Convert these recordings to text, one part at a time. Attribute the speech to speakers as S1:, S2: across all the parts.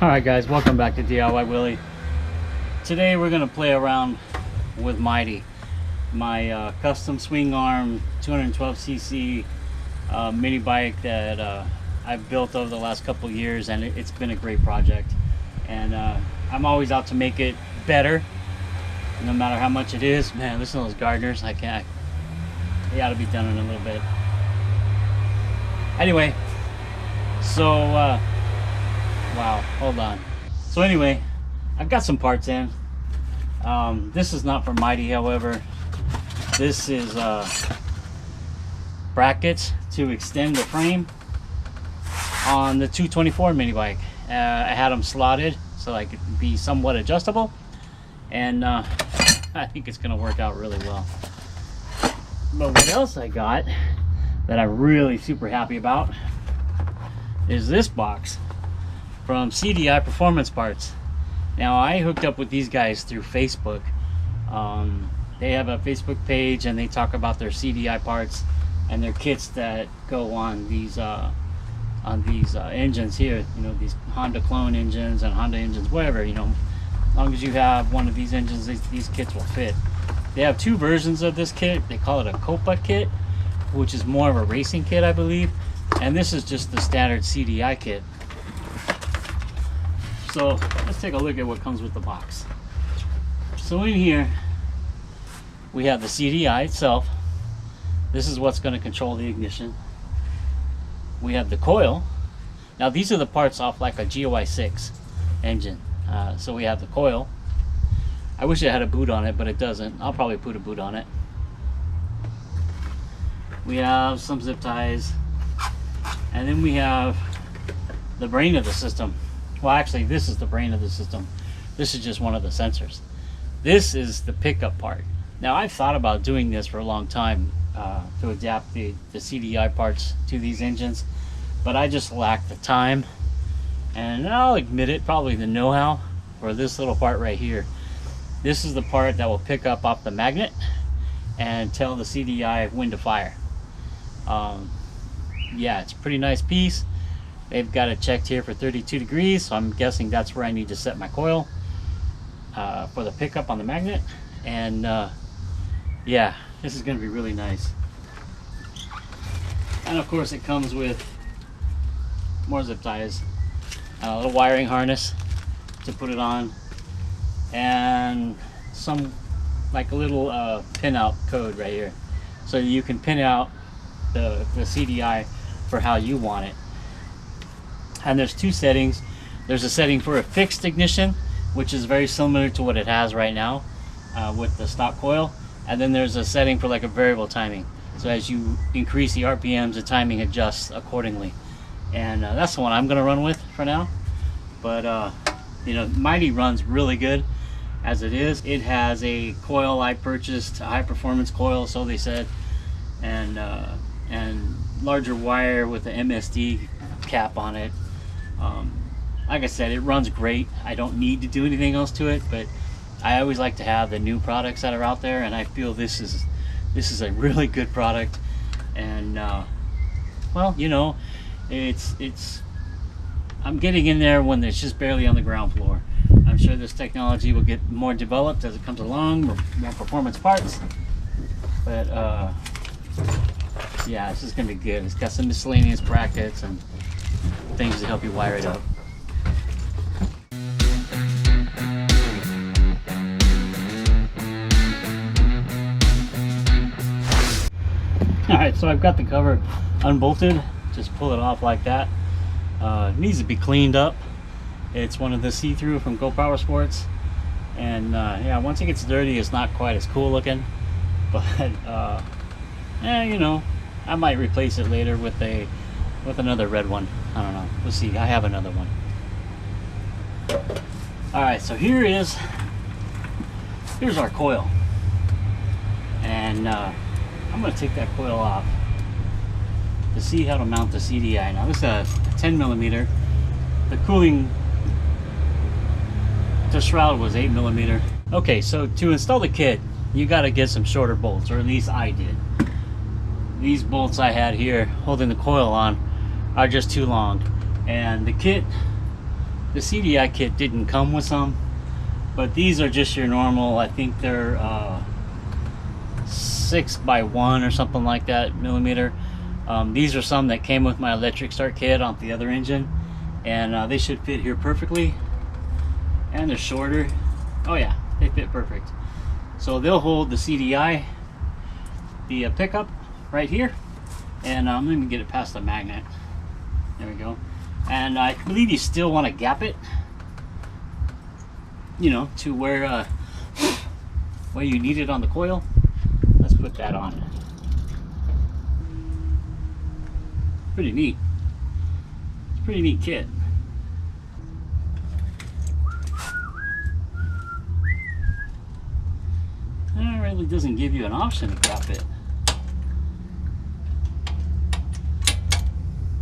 S1: Alright guys, welcome back to DIY Willy. Today we're going to play around with Mighty, my custom swing arm 212cc mini bike that I've built over the last couple years, and it's been a great project. And I'm always out to make it better, no matter how much it is. Man, listen to those gardeners. I can't. They ought to be done in a little bit. Anyway, so wow, hold on. So anyway, I've got some parts in. This is not for Mighty, however. This is brackets to extend the frame on the 224 mini bike. I had them slotted so I could be somewhat adjustable, and I think it's gonna work out really well. But what else I got that I'm really super happy about is this box from CDI Performance Parts. Now, I hooked up with these guys through Facebook. They have a Facebook page and they talk about their CDI parts and their kits that go on these engines here. You know, these Honda clone engines and Honda engines, whatever. You know, as long as you have one of these engines, these kits will fit. They have two versions of this kit. They call it a Copa kit, which is more of a racing kit, I believe. And this is just the standard CDI kit. So let's take a look at what comes with the box. So in here we have the CDI itself. This is what's going to control the ignition. We have the coil. Now these are the parts off like a GOI6 engine. So we have the coil. I wish it had a boot on it, but it doesn't. I'll probably put a boot on it. We have some zip ties, and then we have the brain of the system. Well, actually, this is the brain of the system. This is just one of the sensors. This is the pickup part. Now, I've thought about doing this for a long time to adapt the CDI parts to these engines, but I just lack the time, and I'll admit it, probably the know-how for this little part right here. This is the part that will pick up off the magnet and tell the CDI when to fire. Yeah, it's a pretty nice piece. They've got it checked here for 32 degrees, so I'm guessing that's where I need to set my coil for the pickup on the magnet. And yeah, this is going to be really nice. And of course it comes with more zip ties, a little wiring harness to put it on, and some like a little pin out code right here, so you can pin out the CDI for how you want it. And there's two settings. There's a setting for a fixed ignition, which is very similar to what it has right now with the stock coil, and then there's a setting for like a variable timing. So as you increase the RPMs, the timing adjusts accordingly. And that's the one I'm gonna run with for now. But you know, Mighty runs really good as it is. It has a coil I purchased, a high performance coil, so they said, and larger wire with the MSD cap on it. Like I said, it runs great. I don't need to do anything else to it, but I always like to have the new products that are out there, and I feel this is a really good product. And well, you know, I'm getting in there when it's just barely on the ground floor. I'm sure this technology will get more developed as it comes along, more performance parts. But yeah, this is gonna be good. It's got some miscellaneous brackets and things to help you wire it up. Alright, so I've got the cover unbolted. Just pull it off like that. It needs to be cleaned up. It's one of the see-through from GoPro Sports, and yeah, once it gets dirty, it's not quite as cool looking. But yeah, you know, I might replace it later with another red one. I don't know. We'll see. I have another one. Alright, so here's our coil, and I'm going to take that coil off to see how to mount the CDI. Now this is a 10mm. The cooling to shroud was 8mm. Okay, so to install the kit, you got to get some shorter bolts, or at least I did. These bolts I had here holding the coil on are just too long, and the kit The CDI kit didn't come with some, but these are just your normal, I think they're 6x1 or something like that millimeter. These are some that came with my electric start kit on the other engine, and they should fit here perfectly. And they're shorter. Oh yeah, they fit perfect. So they'll hold the CDI, the pickup right here, and let me get it past the magnet. There we go. And I believe you still want to gap it, you know, to where you need it on the coil. Let's put that on. Pretty neat. It's a pretty neat kit. It really doesn't give you an option to gap it.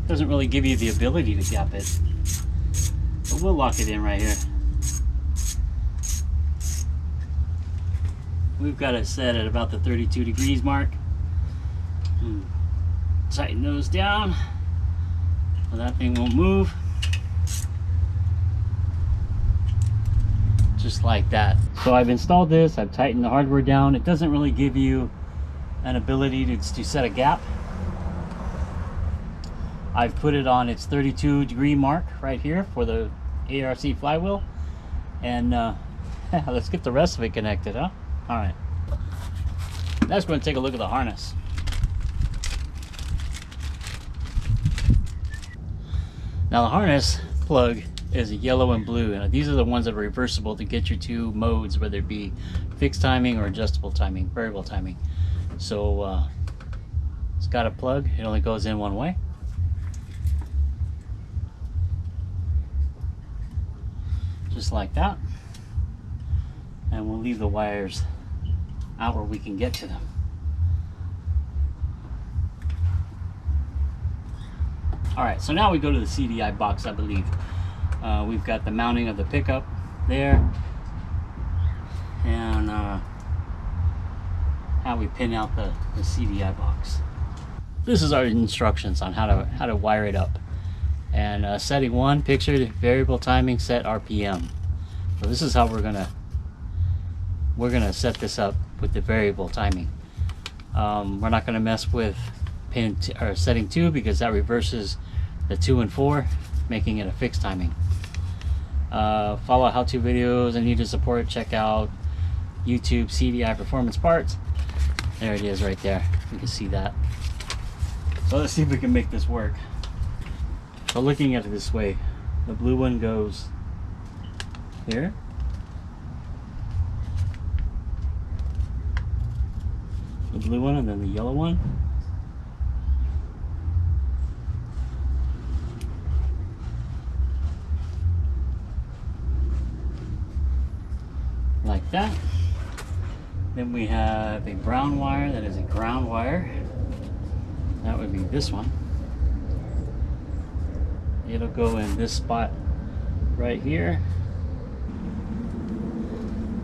S1: Doesn't really give you the ability to gap it. But we'll lock it in right here. We've got it set at about the 32 degrees mark. Tighten those down so that thing won't move. Just like that. So I've installed this, I've tightened the hardware down. It doesn't really give you an ability to set a gap. I've put it on its 32 degree mark right here for the ARC flywheel. And let's get the rest of it connected, huh? All right. Next, we're going to take a look at the harness. Now the harness plug is a yellow and blue, and these are the ones that are reversible to get your two modes, whether it be fixed timing or adjustable timing, variable timing. So it's got a plug. It only goes in one way. Just like that. And we'll leave the wires out where we can get to them. Alright, so now we go to the CDI box, I believe. We've got the mounting of the pickup there, and how we pin out the CDI box. This is our instructions on how to wire it up. And setting 1, picture variable timing, set RPM. So this is how we're gonna set this up with the variable timing. We're not gonna mess with setting 2 because that reverses the 2 and 4, making it a fixed timing. Follow how-to videos I need to support. Check out YouTube CDI Performance Parts. There it is right there. You can see that. So let's see if we can make this work. So looking at it this way, the blue one goes here. The blue one, and then the yellow one. Like that. Then we have a brown wire that is a ground wire. That would be this one. It'll go in this spot right here.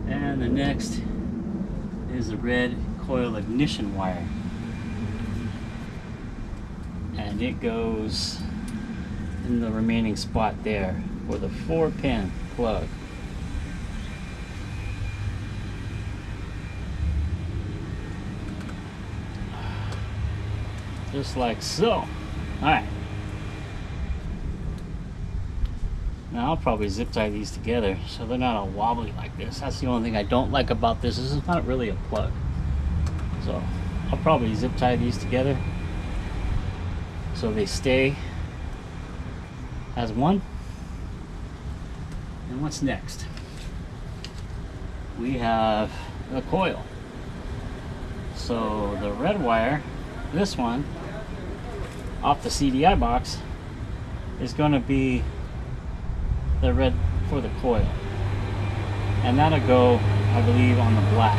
S1: And the next is the red coil ignition wire. And it goes in the remaining spot there for the 4-pin plug. Just like so. Alright. Now I'll probably zip tie these together so they're not all wobbly like this. That's the only thing I don't like about this. This is not really a plug. So I'll probably zip tie these together so they stay as one. And what's next? We have the coil. So the red wire, this one, off the CDI box, is going to be the red for the coil, and that'll go, I believe, on the black,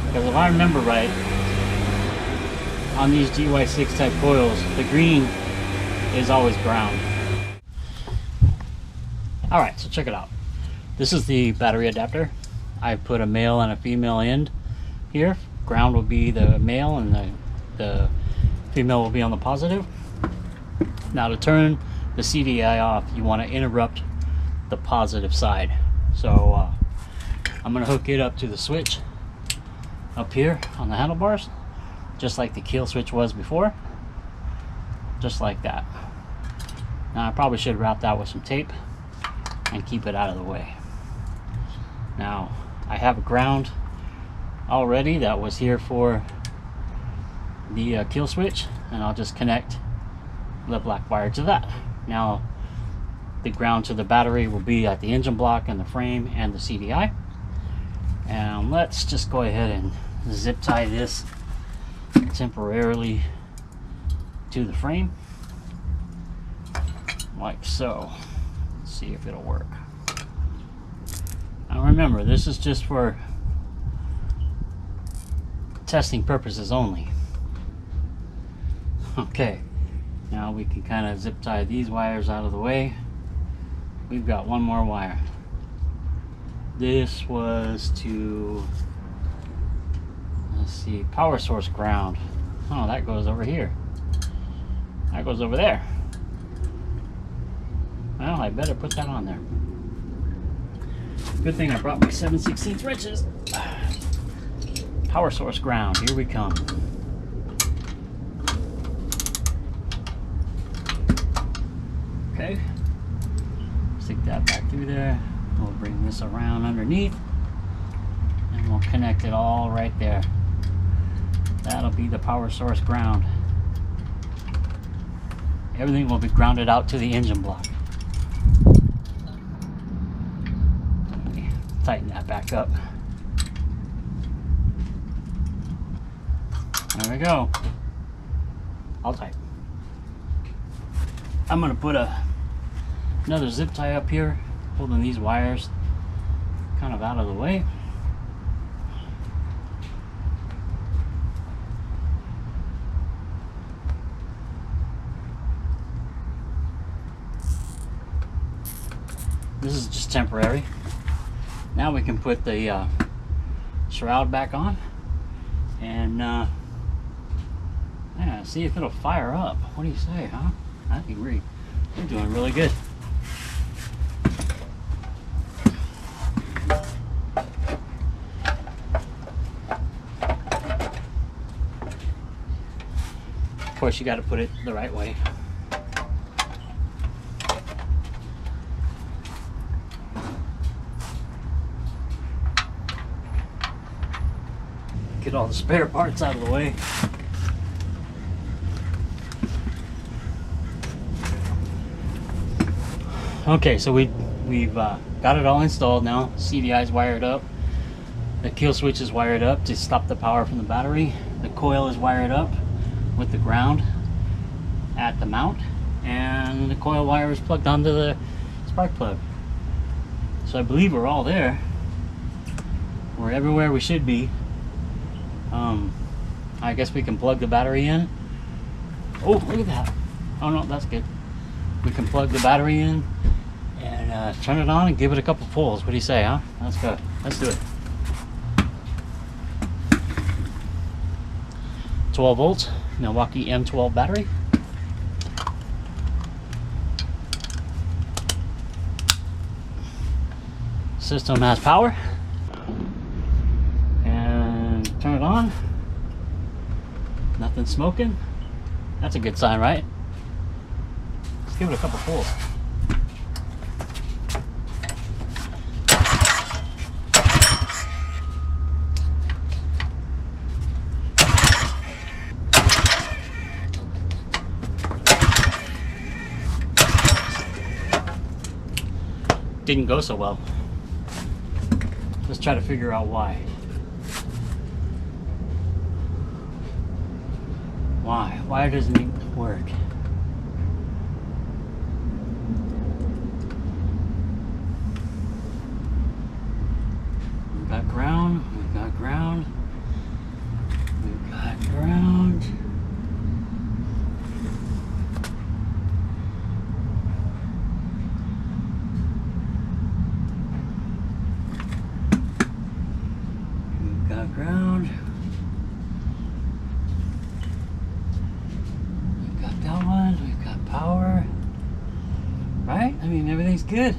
S1: because if I remember right, on these GY6 type coils, the green is always ground. Alright, so check it out. This is the battery adapter. I put a male and a female end here. Ground will be the male and the female will be on the positive. Now to turn the CDI off, you want to interrupt the positive side. So I'm going to hook it up to the switch up here on the handlebars, just like the kill switch was before, just like that. Now I probably should wrap that with some tape and keep it out of the way. Now I have a ground already that was here for the kill switch, and I'll just connect the black wire to that. Now the ground to the battery will be at the engine block and the frame and the CDI. And let's just go ahead and zip tie this temporarily to the frame, like so. Let's see if it'll work. Now remember, this is just for testing purposes only. Okay, now we can kind of zip tie these wires out of the way. We've got one more wire. This was to, let's see, power source ground. Oh, that goes over here. That goes over there. Well, I better put that on there. Good thing I brought my 7/16 wrenches. Power source ground, here we come. Okay, stick that back through there. We'll bring this around underneath and we'll connect it all right there. That'll be the power source ground. Everything will be grounded out to the engine block. Tighten that back up. There we go. All tight. I'm going to put another zip tie up here, holding these wires kind of out of the way. This is just temporary. Now we can put the shroud back on and yeah, see if it'll fire up. What do you say, huh? I think we're doing really good. Of course, you got to put it the right way. Get all the spare parts out of the way. Okay, so we've got it all installed now. CDI is wired up. The kill switch is wired up to stop the power from the battery. The coil is wired up with the ground at the mount, and the coil wire is plugged onto the spark plug. So I believe we're all there. We're everywhere we should be. I guess we can plug the battery in. Oh, look at that. Oh no, that's good. We can plug the battery in and turn it on and give it a couple pulls. What do you say, huh? Let's go. Let's do it. 12 volts, Milwaukee M12 battery. System has power. And turn it on. Nothing smoking. That's a good sign, right? Let's give it a couple pulls. Didn't go so well. Let's try to figure out why. Why doesn't it work? We've got ground, we've got ground, we've got ground. We've got ground. We've got that one, we've got power. I mean, everything's good.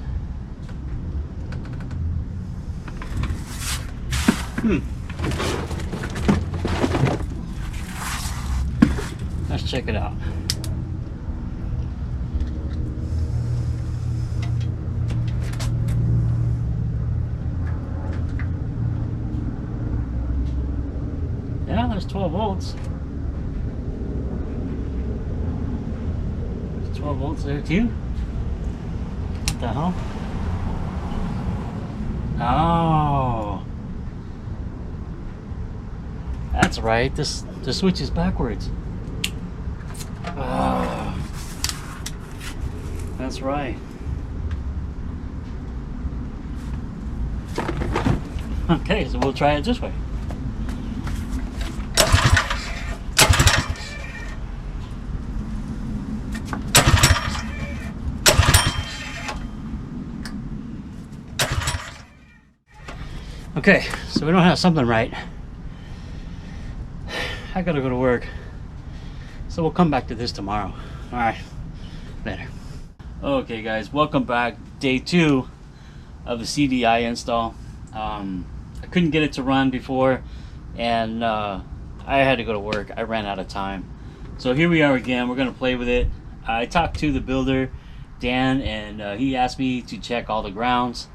S1: Let's check it out. Yeah, there's 12 volts. There's 12 volts there too. What the hell? Oh, that's right. The switch is backwards. Oh, that's right. Okay, so we'll try it this way. Okay, so we don't have something right. I gotta go to work. So we'll come back to this tomorrow. Alright, later. Okay guys, welcome back. Day 2 of the CDI install. I couldn't get it to run before, and I had to go to work. I ran out of time. So here we are again. We're gonna play with it. I talked to the builder, Dan, and he asked me to check all the grounds.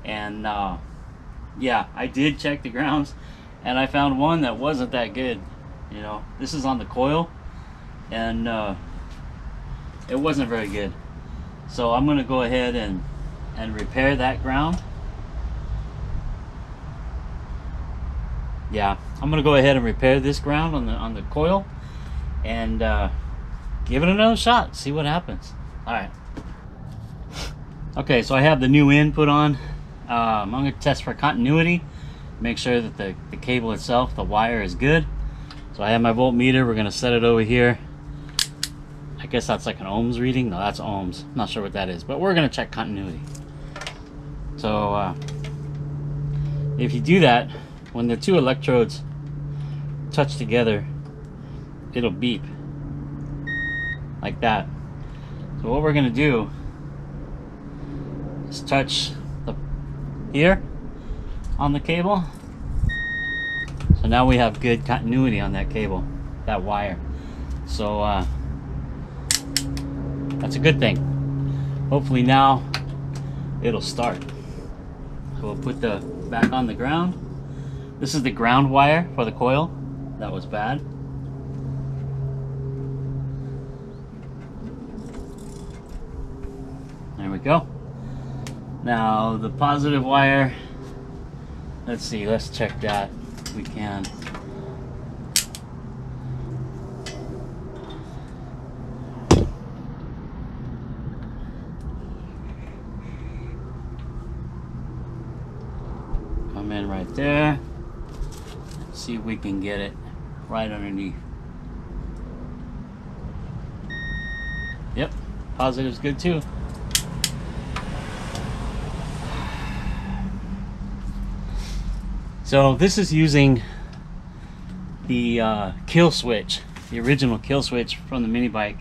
S1: And yeah, I did check the grounds, and I found one that wasn't that good. You know, this is on the coil, and it wasn't very good. So I'm gonna go ahead and repair that ground. Yeah, I'm gonna go ahead and repair this ground on the coil, and give it another shot. See what happens. All right. Okay, so I have the new input on. I'm going to test for continuity, make sure that the cable itself, the wire, is good. So I have my voltmeter. We're going to set it over here. I guess that's like an ohms reading. No, that's ohms. I'm not sure what that is, but we're going to check continuity. So if you do that, when the two electrodes touch together, it'll beep like that. So what we're going to do is touch here on the cable. So now we have good continuity on that cable, that wire. So that's a good thing. Hopefully now it'll start. So we'll put the back on the ground. This is the ground wire for the coil. That was bad. There we go. Now the positive wire, let's see, let's check that if we can. Come in right there. Let's see if we can get it right underneath. Yep, positive's good too. So this is using the kill switch, the original kill switch from the Minibike,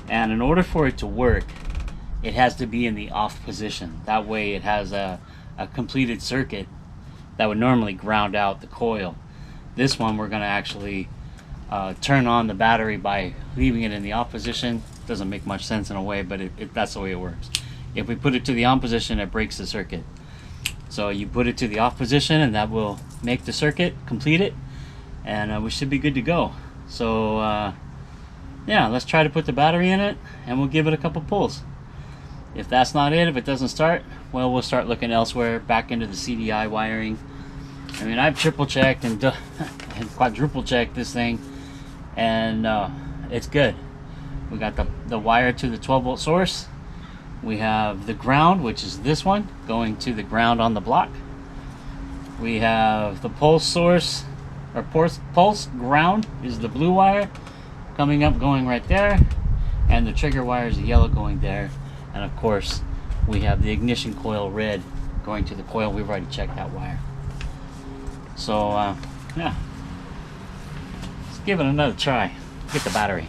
S1: and in order for it to work, it has to be in the off position. That way it has a completed circuit that would normally ground out the coil. This one we're going to actually turn on the battery by leaving it in the off position. Doesn't make much sense in a way, but that's the way it works. If we put it to the on position, it breaks the circuit. So you put it to the off position, and that will make the circuit, complete it, and we should be good to go. So yeah, let's try to put the battery in it, and we'll give it a couple pulls. If that's not it, if it doesn't start, well, we'll start looking elsewhere, back into the CDI wiring. I mean, I've triple checked and quadruple checked this thing, and it's good. We got the wire to the 12 volt source. We have the ground, which is this one, going to the ground on the block. We have the pulse source, or pulse ground is the blue wire coming up, going right there, and the trigger wire is the yellow going there. And of course, we have the ignition coil red going to the coil. We've already checked that wire. So yeah, let's give it another try. Get the battery.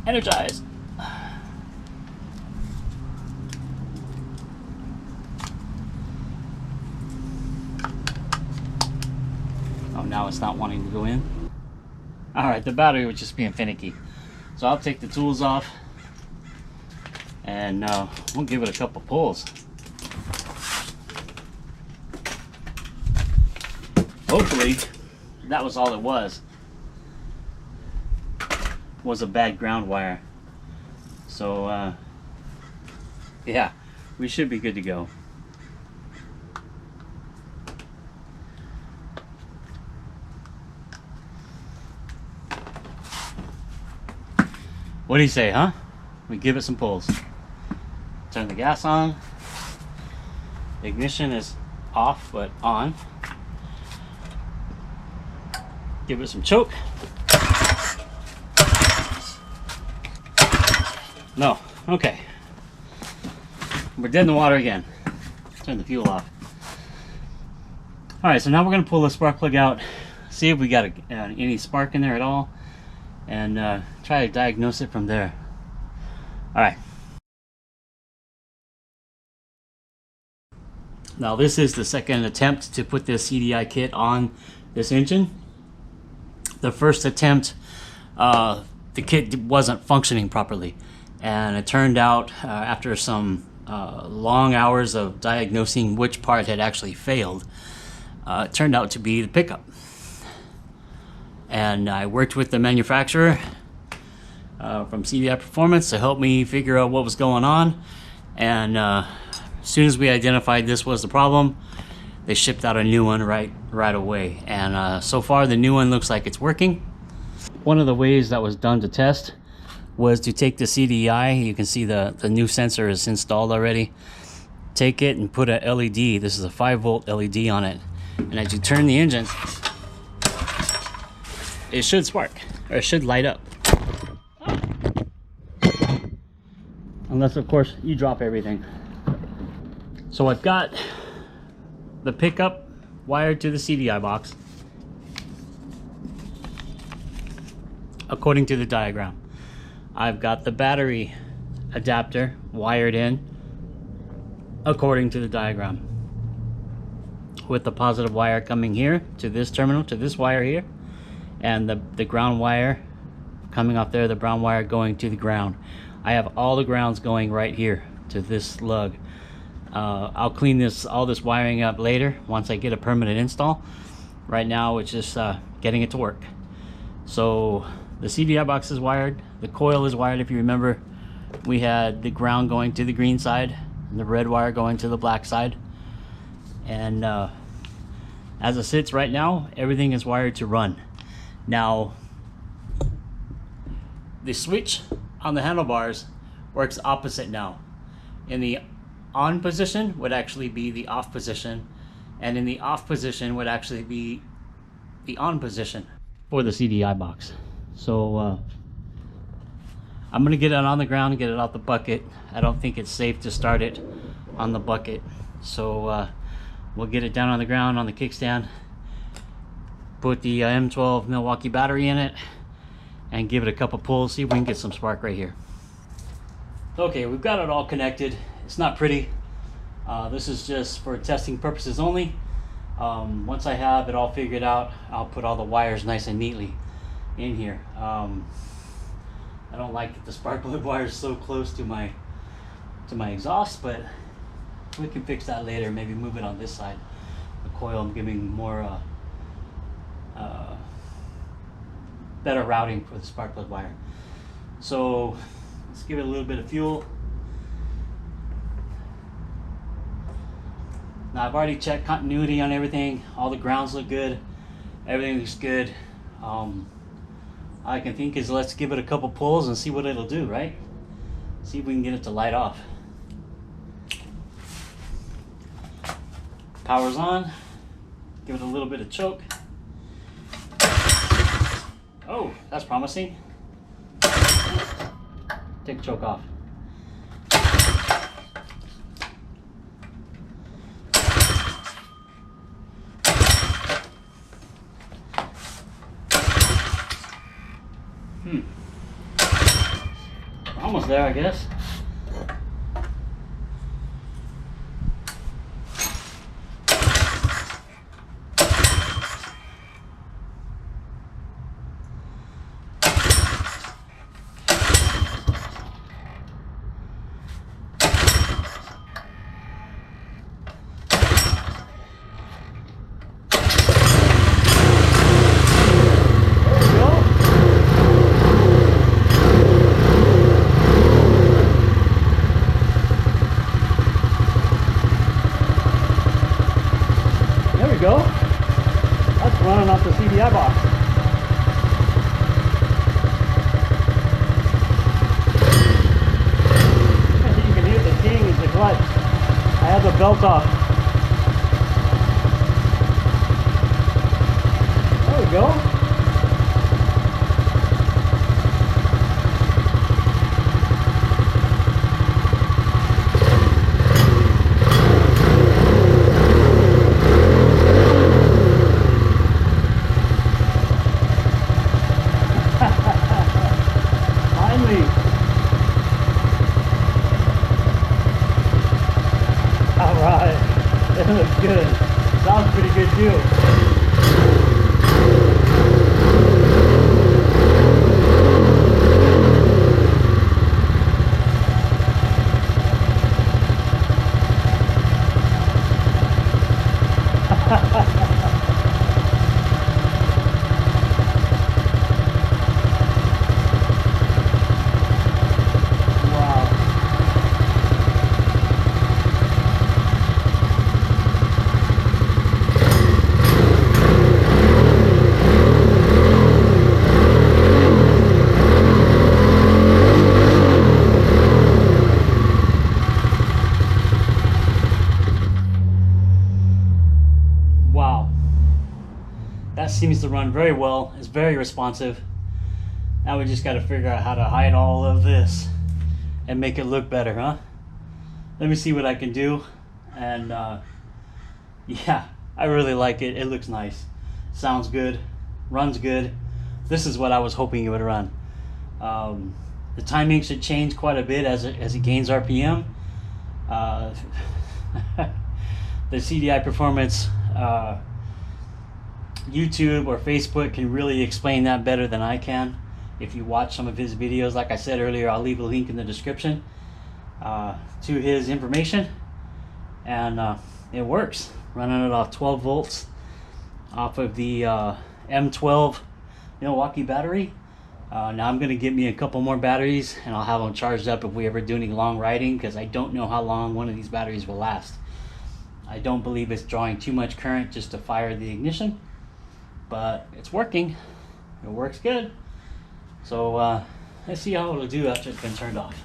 S1: Energize. Oh, now it's not wanting to go in. Alright, the battery was just being finicky. So I'll take the tools off and we'll give it a couple pulls. Hopefully that was all it was a bad ground wire. So yeah, we should be good to go. What do you say, huh? We give it some pulls. Turn the gas on. The ignition is off but on. Give it some choke. No, okay. We're dead in the water again. Turn the fuel off. Alright, so now we're going to pull the spark plug out, see if we got any spark in there at all, and try to diagnose it from there. Alright. Now this is the second attempt to put this CDI kit on this engine. The first attempt, the kit wasn't functioning properly, and it turned out after some long hours of diagnosing which part had actually failed, it turned out to be the pickup. And I worked with the manufacturer from CDI Performance to help me figure out what was going on, and as soon as we identified this was the problem, they shipped out a new one right away, and so far the new one looks like it's working. One of the ways that was done to test was to take the CDI. You can see the new sensor is installed already. Take it and put a LED. This is a 5-volt LED on it, and as you turn the engine, it should spark, or it should light up. Unless of course you drop everything. So I've got the pickup wired to the CDI box according to the diagram. I've got the battery adapter wired in according to the diagram, with the positive wire coming here to this terminal, to this wire here, and the ground wire coming off there, the brown wire going to the ground. I have all the grounds going right here to this lug. I'll clean all this wiring up later once I get a permanent install. Right now it's just getting it to work. So the CDI box is wired, the coil is wired. If you remember, we had the ground going to the green side and the red wire going to the black side, and as it sits right now, everything is wired to run. Now the switch on the handlebars works opposite now. In the on position would actually be the off position, and in the off position would actually be the on position for the CDI box. So I'm gonna get it on the ground and get it out the bucket. I don't think it's safe to start it on the bucket, so we'll get it down on the ground on the kickstand, put the M12 Milwaukee battery in it, and give it a couple pulls, see if we can get some spark right here. Okay, we've got it all connected. It's not pretty. This is just for testing purposes only. Once I have it all figured out, I'll put all the wires nice and neatly in here. I don't like that the spark plug wire is so close to my exhaust, but we can fix that later. Maybe move it on this side. The coil, I'm giving more better routing for the spark plug wire. So let's give it a little bit of fuel. Now I've already checked continuity on everything. All the grounds look good. Everything looks good. All I can think is let's give it a couple pulls and see what it'll do, right? See if we can get it to light off. Power's on. Give it a little bit of choke. Oh, that's promising. Take the choke off. Almost there, I guess. Go. That's running off the CDI box. You can hear the king is the clutch. I have the belt off. There we go. Alright, it looks good. Sounds pretty good too. That seems to run very well. It's very responsive. Now we just got to figure out how to hide all of this and make it look better, huh? Let me see what I can do. And yeah, I really like it. It looks nice. Sounds good. Runs good. This is what I was hoping it would run. The timing should change quite a bit as it gains RPM. The CDI Performance YouTube or Facebook can really explain that better than I can. If you watch some of his videos, like I said earlier, I'll leave a link in the description to his information. And it works. Running it off 12 volts off of the M12 Milwaukee battery. Now I'm going to get me a couple more batteries and I'll have them charged up if we ever do any long riding, because I don't know how long one of these batteries will last. I don't believe it's drawing too much current just to fire the ignition, but it's working. It works good. So let's see how it'll do after it's been turned off.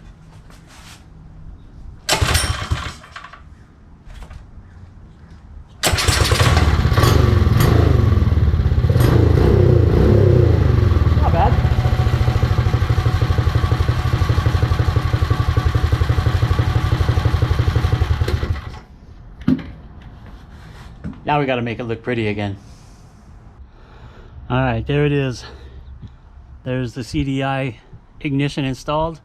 S1: Not bad. Now we got to make it look pretty again. Alright, there it is. There's the CDI Ignition installed.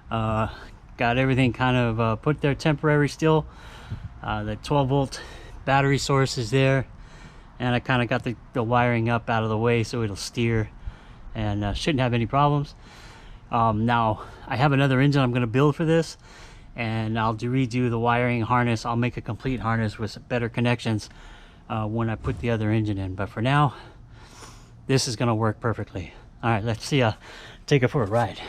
S1: Got everything kind of put there temporary still. The 12 volt battery source is there. And I kind of got the wiring up out of the way so it'll steer and shouldn't have any problems. Now, I have another engine I'm going to build for this. And I'll redo the wiring harness. I'll make a complete harness with better connections when I put the other engine in. But for now, this is going to work perfectly. All right, let's see. Take it for a ride.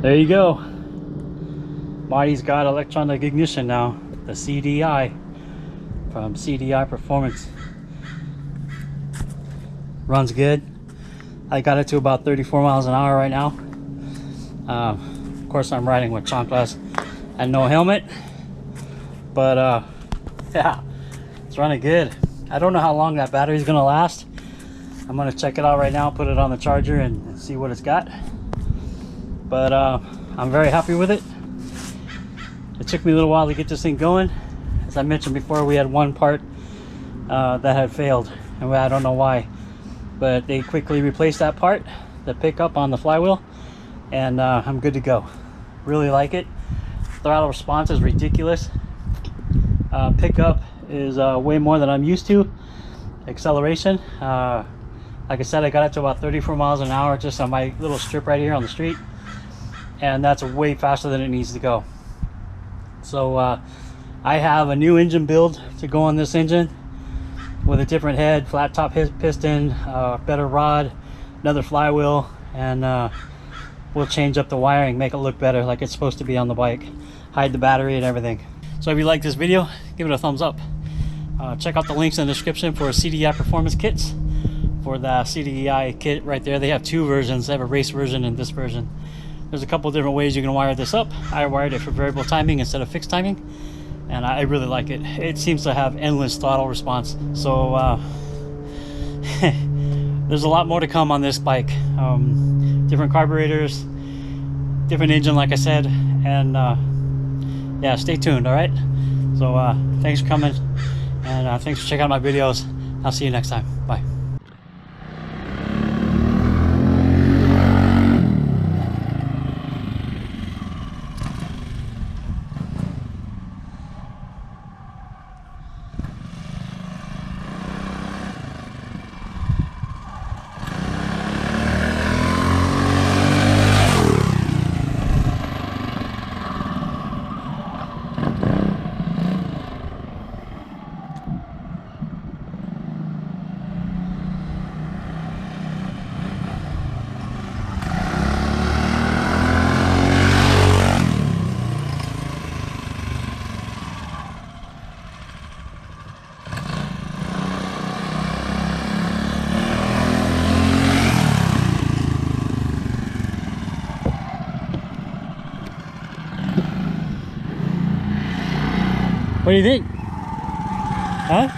S1: There you go. Marty's got electronic ignition now, the CDI from CDI Performance. Runs good. I got it to about 34 miles an hour right now. Of course, I'm riding with chanclas and no helmet, but yeah, it's running good. I don't know how long that battery is gonna last. I'm gonna check it out right now, put it on the charger and see what it's got. But I'm very happy with it. It took me a little while to get this thing going. As I mentioned before, we had one part that had failed, and I don't know why, but they quickly replaced that part, the pickup on the flywheel, and I'm good to go. Really like it. Throttle response is ridiculous. Pickup is way more than I'm used to. Acceleration, like I said, I got it to about 34 miles an hour just on my little strip right here on the street, and that's way faster than it needs to go. So I have a new engine build to go on this engine with a different head, flat top piston, better rod, another flywheel, and we'll change up the wiring, make it look better like it's supposed to be on the bike, hide the battery and everything. So if you like this video, give it a thumbs up. Check out the links in the description for CDI Performance kits. For the CDI kit right there, they have two versions. They have a race version and this version. There's a couple different ways you can wire this up. I wired it for variable timing instead of fixed timing, and I really like it. It seems to have endless throttle response. So there's a lot more to come on this bike. Different carburetors, different engine, like I said, and yeah, stay tuned. All right, so thanks for coming, and thanks for checking out my videos. I'll see you next time. Bye. What do you think? Huh?